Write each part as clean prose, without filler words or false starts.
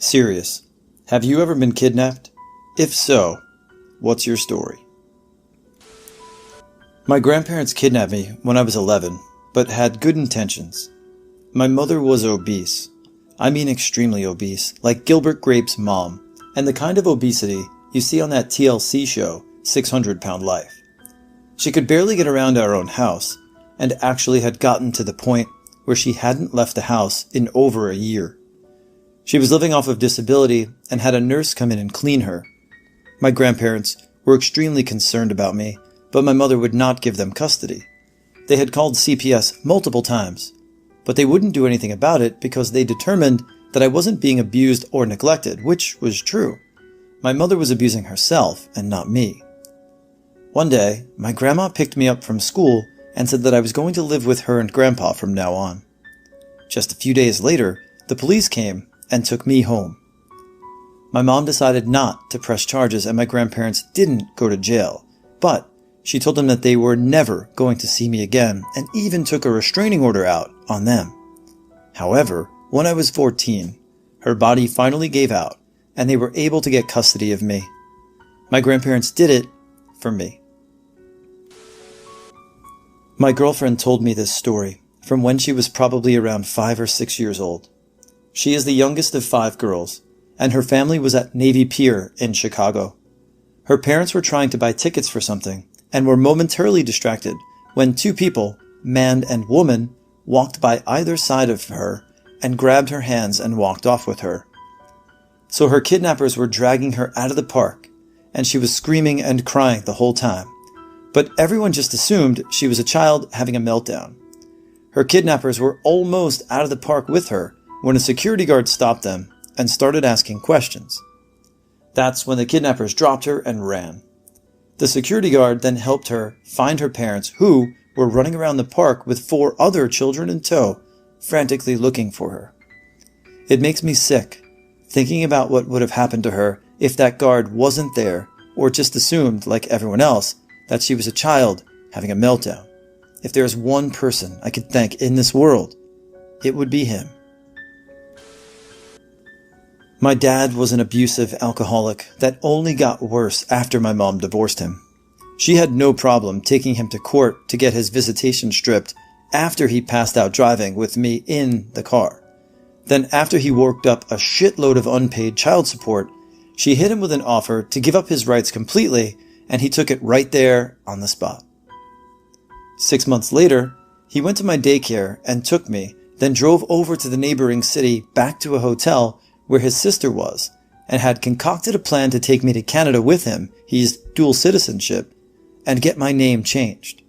Serious. Have you ever been kidnapped? If so, what's your story? My grandparents kidnapped me when I was 11, but had good intentions. My mother was obese. I mean extremely obese, like Gilbert Grape's mom, and the kind of obesity you see on that TLC show, 600 Pound Life. She could barely get around our own house, and actually had gotten to the point where she hadn't left the house in over a year. She was living off of disability and had a nurse come in and clean her. My grandparents were extremely concerned about me, but my mother would not give them custody. They had called CPS multiple times, but they wouldn't do anything about it because they determined that I wasn't being abused or neglected, which was true. My mother was abusing herself and not me. One day, my grandma picked me up from school and said that I was going to live with her and grandpa from now on. Just a few days later, the police came and took me home. My mom decided not to press charges and my grandparents didn't go to jail, but she told them that they were never going to see me again and even took a restraining order out on them. However, when I was 14, her body finally gave out and they were able to get custody of me. My grandparents did it for me. My girlfriend told me this story from when she was probably around 5 or 6 years old. She is the youngest of 5 girls, and her family was at Navy Pier in Chicago. Her parents were trying to buy tickets for something and were momentarily distracted when 2 people, man and woman, walked by either side of her and grabbed her hands and walked off with her. So her kidnappers were dragging her out of the park, and she was screaming and crying the whole time. But everyone just assumed she was a child having a meltdown. Her kidnappers were almost out of the park with her when a security guard stopped them and started asking questions. That's when the kidnappers dropped her and ran. The security guard then helped her find her parents, who were running around the park with 4 other children in tow, frantically looking for her. It makes me sick thinking about what would have happened to her if that guard wasn't there or just assumed, like everyone else, that she was a child having a meltdown. If there's one person I could thank in this world, it would be him. My dad was an abusive alcoholic that only got worse after my mom divorced him. She had no problem taking him to court to get his visitation stripped after he passed out driving with me in the car. Then after he worked up a shitload of unpaid child support, she hit him with an offer to give up his rights completely, and he took it right there on the spot. 6 months later, he went to my daycare and took me, then drove over to the neighboring city back to a hotel where his sister was, and had concocted a plan to take me to Canada with him, he's dual citizenship, and get my name changed.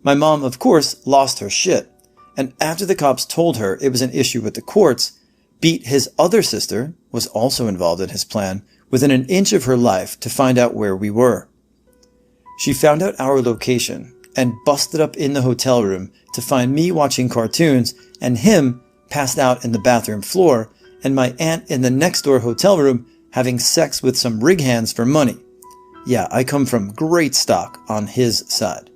My mom, of course, lost her shit, and after the cops told her it was an issue with the courts, beat his other sister, was also involved in his plan, within an inch of her life to find out where we were. She found out our location and busted up in the hotel room to find me watching cartoons and him passed out in the bathroom floor and my aunt in the next door hotel room having sex with some rig hands for money. Yeah, I come from great stock on his side.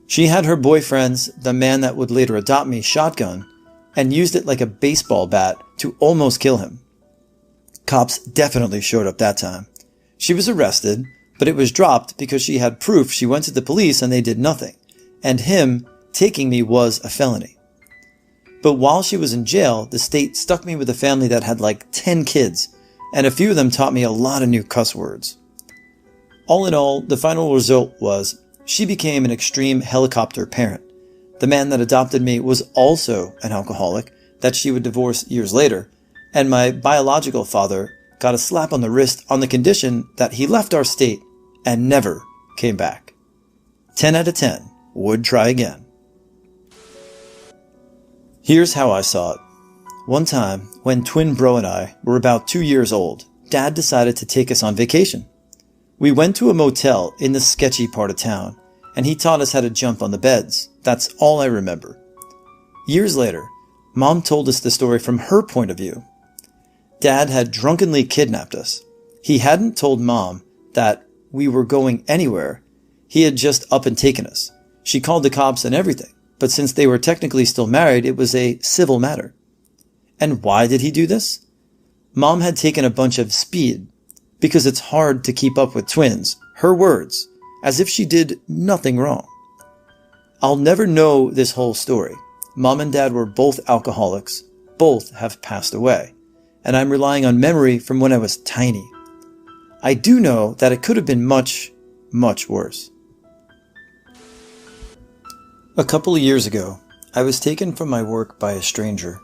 She had her boyfriend's, the man that would later adopt me, shotgun, and used it like a baseball bat to almost kill him. Cops definitely showed up that time. She was arrested, but it was dropped because she had proof she went to the police and they did nothing, and him taking me was a felony. But while she was in jail, the state stuck me with a family that had like 10 kids, and a few of them taught me a lot of new cuss words. All in all, the final result was she became an extreme helicopter parent. The man that adopted me was also an alcoholic that she would divorce years later, and my biological father got a slap on the wrist on the condition that he left our state and never came back. 10 out of 10 would try again. Here's how I saw it. One time, when twin bro and I were about 2 years old, Dad decided to take us on vacation. We went to a motel in the sketchy part of town, and he taught us how to jump on the beds. That's all I remember. Years later, Mom told us the story from her point of view. Dad had drunkenly kidnapped us. He hadn't told Mom that we were going anywhere. He had just up and taken us. She called the cops and everything, but since they were technically still married, it was a civil matter. And why did he do this? Mom had taken a bunch of speed because it's hard to keep up with twins, her words, as if she did nothing wrong. I'll never know this whole story. Mom and Dad were both alcoholics. Both have passed away, and I'm relying on memory from when I was tiny. I do know that it could have been much, much worse. A couple of years ago, I was taken from my work by a stranger.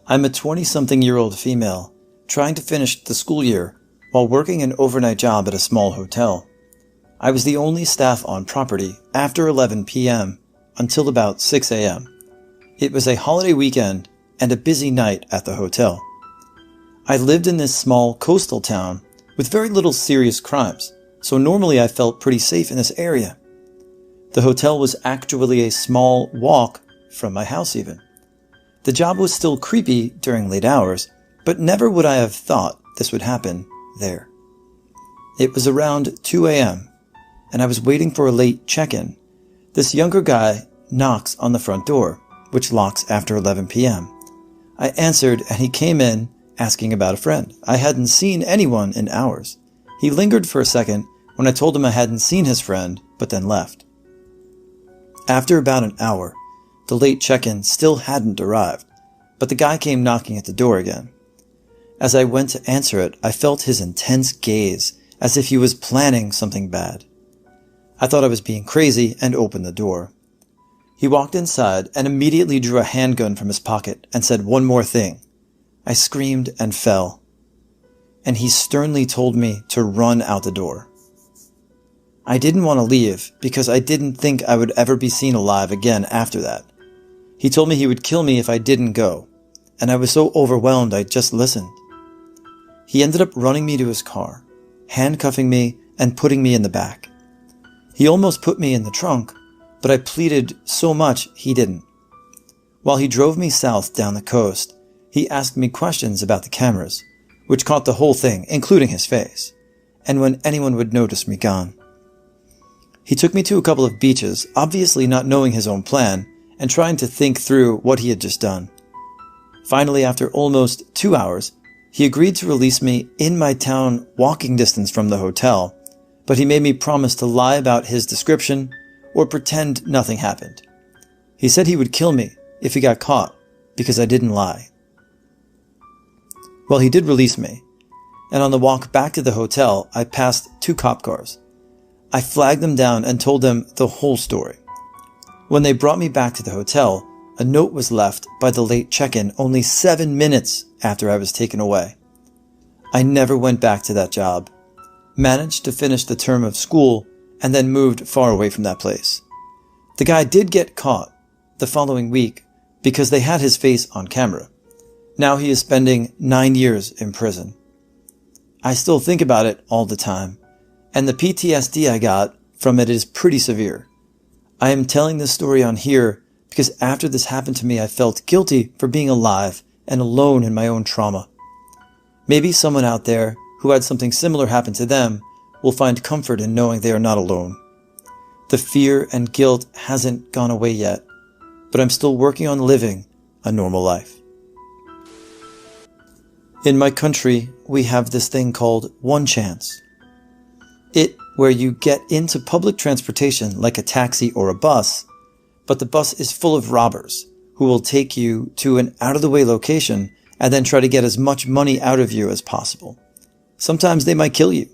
I'm a 20-something-year-old female trying to finish the school year while working an overnight job at a small hotel. I was the only staff on property after 11 p.m. until about 6 a.m. It was a holiday weekend and a busy night at the hotel. I lived in this small coastal town with very little serious crimes, so normally I felt pretty safe in this area. The hotel was actually a small walk from my house even. The job was still creepy during late hours, but never would I have thought this would happen there. It was around 2 a.m., and I was waiting for a late check-in. This younger guy knocks on the front door, which locks after 11 p.m. I answered, and he came in asking about a friend. I hadn't seen anyone in hours. He lingered for a second when I told him I hadn't seen his friend, but then left. After about an hour, the late check-in still hadn't arrived, but the guy came knocking at the door again. As I went to answer it, I felt his intense gaze, as if he was planning something bad. I thought I was being crazy and opened the door. He walked inside and immediately drew a handgun from his pocket and said one more thing. I screamed and fell, and he sternly told me to run out the door. I didn't want to leave because I didn't think I would ever be seen alive again after that. He told me he would kill me if I didn't go, and I was so overwhelmed I just listened. He ended up running me to his car, handcuffing me and putting me in the back. He almost put me in the trunk, but I pleaded so much he didn't. While he drove me south down the coast, he asked me questions about the cameras, which caught the whole thing, including his face, and when anyone would notice me gone. He took me to a couple of beaches, obviously not knowing his own plan, and trying to think through what he had just done. Finally, after almost 2 hours, he agreed to release me in my town walking distance from the hotel, but he made me promise to lie about his description or pretend nothing happened. He said he would kill me if he got caught because I didn't lie. Well, he did release me, and on the walk back to the hotel, I passed 2 cop cars. I flagged them down and told them the whole story. When they brought me back to the hotel, a note was left by the late check-in only 7 minutes after I was taken away. I never went back to that job, managed to finish the term of school, and then moved far away from that place. The guy did get caught the following week because they had his face on camera. Now he is spending 9 years in prison. I still think about it all the time, and the PTSD I got from it is pretty severe. I am telling this story on here because after this happened to me, I felt guilty for being alive and alone in my own trauma. Maybe someone out there who had something similar happen to them will find comfort in knowing they are not alone. The fear and guilt hasn't gone away yet, but I'm still working on living a normal life. In my country, we have this thing called one chance. Where you get into public transportation like a taxi or a bus, but the bus is full of robbers who will take you to an out-of-the-way location and then try to get as much money out of you as possible. Sometimes they might kill you.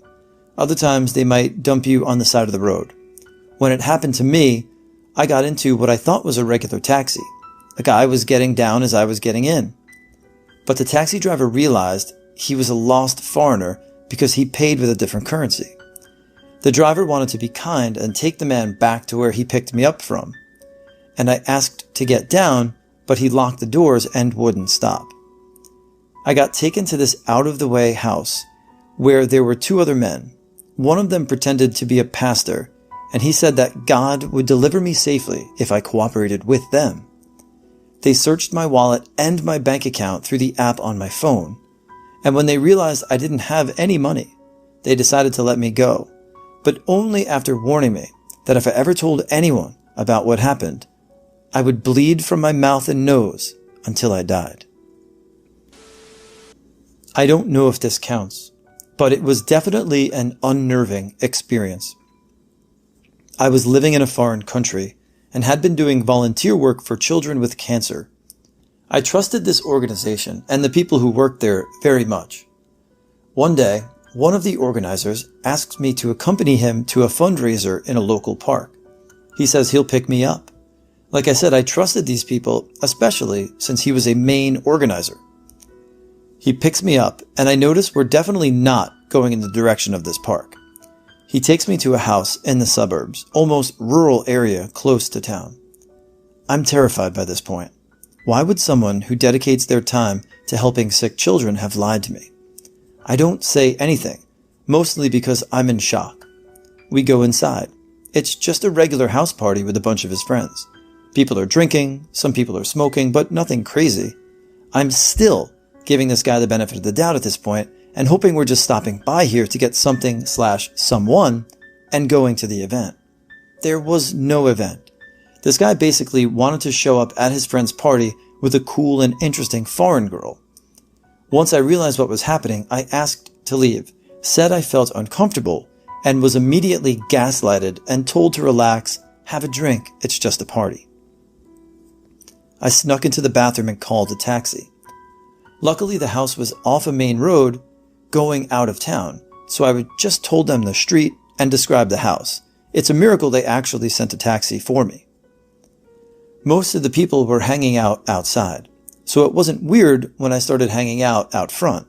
Other times they might dump you on the side of the road. When it happened to me, I got into what I thought was a regular taxi. A guy was getting down as I was getting in. But the taxi driver realized he was a lost foreigner because he paid with a different currency. The driver wanted to be kind and take the man back to where he picked me up from. And I asked to get down, but he locked the doors and wouldn't stop. I got taken to this out-of-the-way house where there were 2 other men. One of them pretended to be a pastor, and he said that God would deliver me safely if I cooperated with them. They searched my wallet and my bank account through the app on my phone, and when they realized I didn't have any money, they decided to let me go, but only after warning me that if I ever told anyone about what happened, I would bleed from my mouth and nose until I died. I don't know if this counts, but it was definitely an unnerving experience. I was living in a foreign country and had been doing volunteer work for children with cancer. I trusted this organization and the people who worked there very much. One day, one of the organizers asks me to accompany him to a fundraiser in a local park. He says he'll pick me up. Like I said, I trusted these people, especially since he was a main organizer. He picks me up, and I notice we're definitely not going in the direction of this park. He takes me to a house in the suburbs, almost rural area close to town. I'm terrified by this point. Why would someone who dedicates their time to helping sick children have lied to me? I don't say anything, mostly because I'm in shock. We go inside. It's just a regular house party with a bunch of his friends. People are drinking, some people are smoking, but nothing crazy. I'm still giving this guy the benefit of the doubt at this point and hoping we're just stopping by here to get something/someone and going to the event. There was no event. This guy basically wanted to show up at his friend's party with a cool and interesting foreign girl. Once I realized what was happening, I asked to leave, said I felt uncomfortable, and was immediately gaslighted and told to relax, have a drink, it's just a party. I snuck into the bathroom and called a taxi. Luckily, the house was off a main road going out of town, so I just told them the street and described the house. It's a miracle they actually sent a taxi for me. Most of the people were hanging out outside, so it wasn't weird when I started hanging out front.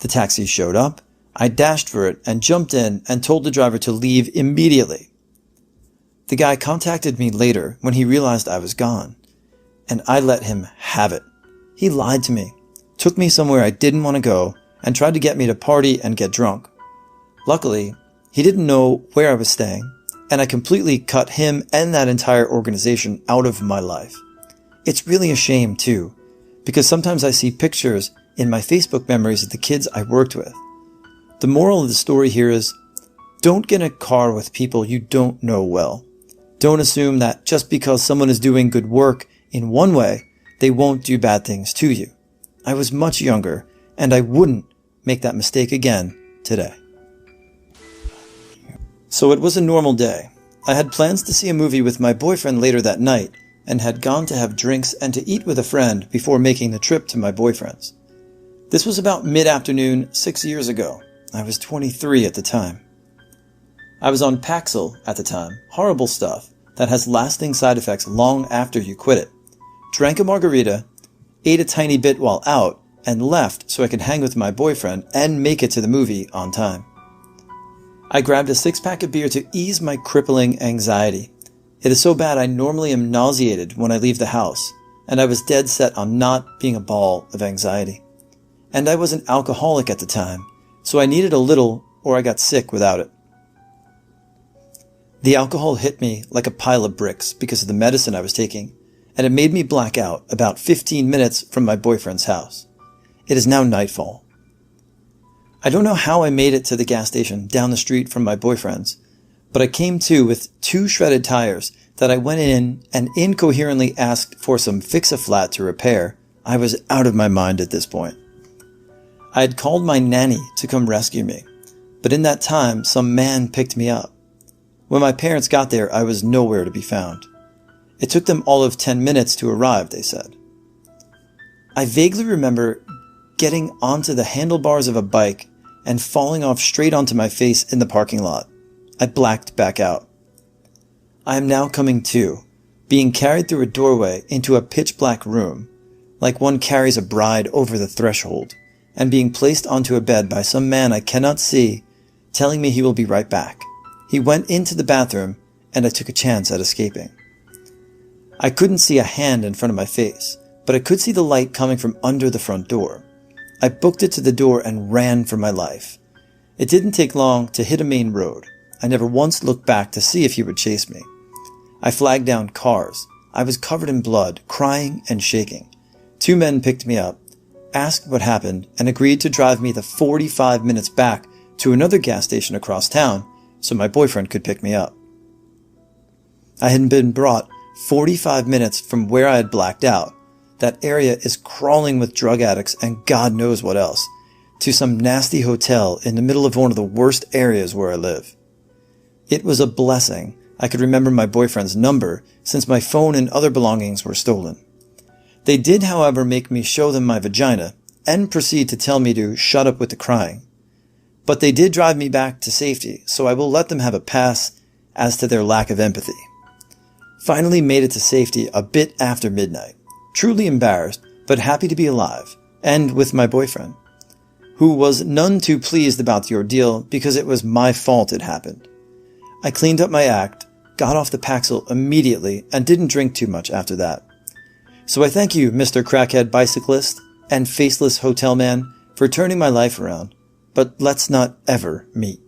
The taxi showed up, I dashed for it and jumped in and told the driver to leave immediately. The guy contacted me later when he realized I was gone, and I let him have it. He lied to me, took me somewhere I didn't want to go, and tried to get me to party and get drunk. Luckily, he didn't know where I was staying, and I completely cut him and that entire organization out of my life. It's really a shame, too, because sometimes I see pictures in my Facebook memories of the kids I worked with. The moral of the story here is, don't get in a car with people you don't know well. Don't assume that just because someone is doing good work in one way, they won't do bad things to you. I was much younger, and I wouldn't make that mistake again today. So it was a normal day. I had plans to see a movie with my boyfriend later that night, and had gone to have drinks and to eat with a friend before making the trip to my boyfriend's. This was about mid-afternoon 6 years ago. I was 23 at the time. I was on Paxil at the time, horrible stuff that has lasting side effects long after you quit it. Drank a margarita, ate a tiny bit while out, and left so I could hang with my boyfriend and make it to the movie on time. I grabbed a 6-pack of beer to ease my crippling anxiety. It is so bad I normally am nauseated when I leave the house, and I was dead set on not being a ball of anxiety. And I was an alcoholic at the time, so I needed a little or I got sick without it. The alcohol hit me like a pile of bricks because of the medicine I was taking, and it made me black out about 15 minutes from my boyfriend's house. It is now nightfall. I don't know how I made it to the gas station down the street from my boyfriend's, but I came to with 2 shredded tires that I went in and incoherently asked for some Fix-A-Flat to repair. I was out of my mind at this point. I had called my nanny to come rescue me, but in that time some man picked me up. When my parents got there, I was nowhere to be found. It took them all of 10 minutes to arrive, they said. I vaguely remember getting onto the handlebars of a bike and falling off straight onto my face in the parking lot. I blacked back out. I am now coming to, being carried through a doorway into a pitch-black room, like one carries a bride over the threshold, and being placed onto a bed by some man I cannot see, telling me he will be right back. He went into the bathroom, and I took a chance at escaping. I couldn't see a hand in front of my face, but I could see the light coming from under the front door. I booked it to the door and ran for my life. It didn't take long to hit a main road. I never once looked back to see if he would chase me. I flagged down cars. I was covered in blood, crying and shaking. 2 men picked me up, asked what happened, and agreed to drive me the 45 minutes back to another gas station across town so my boyfriend could pick me up. I had been brought 45 minutes from where I had blacked out. That area is crawling with drug addicts and God knows what else. to some nasty hotel in the middle of one of the worst areas where I live. It was a blessing I could remember my boyfriend's number since my phone and other belongings were stolen. They did, however, make me show them my vagina and proceed to tell me to shut up with the crying. But they did drive me back to safety, so I will let them have a pass as to their lack of empathy. Finally made it to safety a bit after midnight, truly embarrassed, but happy to be alive, and with my boyfriend, who was none too pleased about the ordeal because it was my fault it happened. I cleaned up my act, got off the Paxil immediately, and didn't drink too much after that. So I thank you, Mr. Crackhead Bicyclist and Faceless Hotel Man, for turning my life around, but let's not ever meet.